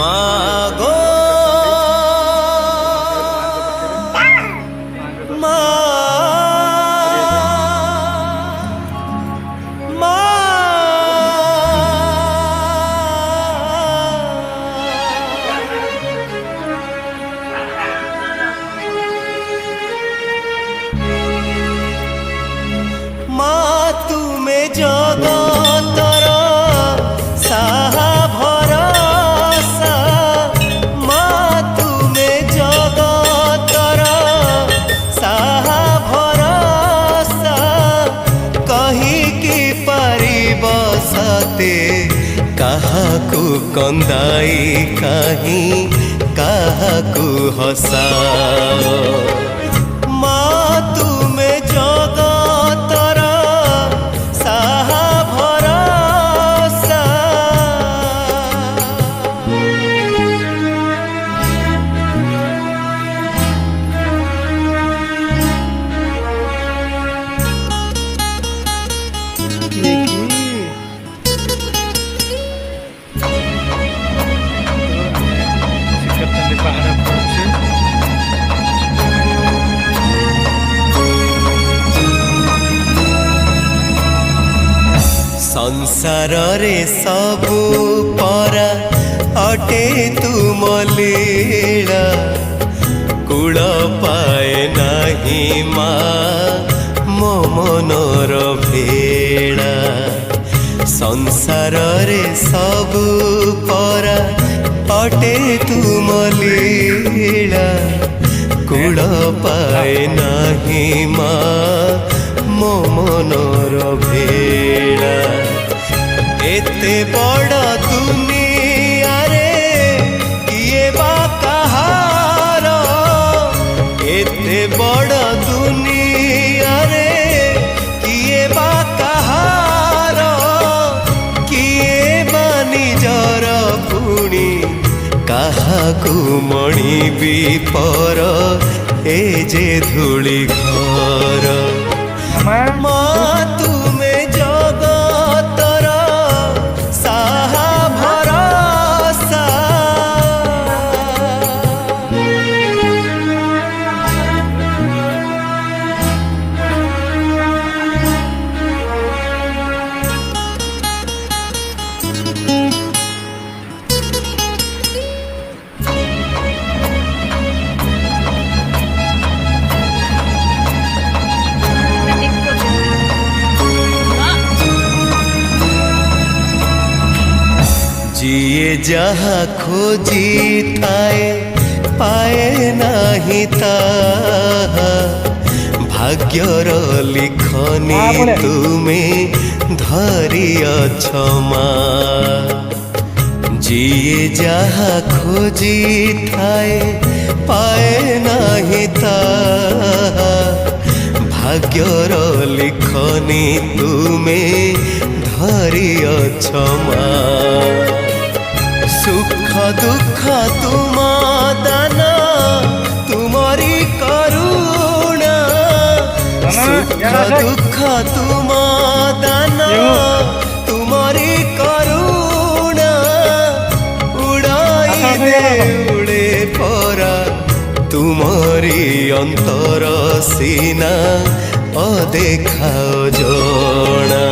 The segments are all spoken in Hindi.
मागो मा मा मा तुमे जगतर साहा भरसा मा तुमे जगतर साहा भरसा कहिकी पारिब सते काहाकू कंदाई कहीं काहाकू हसाओ मा तुमे जगतर साहा भरसा संसार रे सबू परा अटे तुम लीला कूल पाए नहीं मा मो मनर भेड़ा संसार रे सबू परा अटे तुम लीला कूल पाए नहीं मा मो मनर भेड़ा एते बड़ दुनिया रे किए बा कहार एते बड़ दुनिया रे किए बा कहार किए बा निजर पुणी काहाकू मणिबी पर ए जे धूली घर मा तुमे जगतर साहा भरसा जिए जहाँ खोजी थाए पाए नाही ताहा भाग्यर लिखनी तुमे धरिया क्षमा जिए जहाँ खोजी थाए पाए नाही ताहा भाग्यर लिखनी तुमे धरिया क्षमा सुख दुख तुम दान तुमरी करुणा सुख दुख तुम दान तुमरी करुणा उड़ाई दे उड़े परा तुमरी अंतर सीना अदेखा जना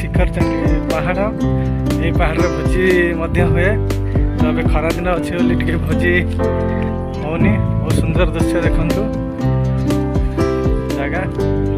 शिखर चंडी पहाड़ ये पहाड़ भोजी हुए तो अभी खरा दिन अच्छी बोली टे भोजी होनी बहुत सुंदर दृश्य देखु जगह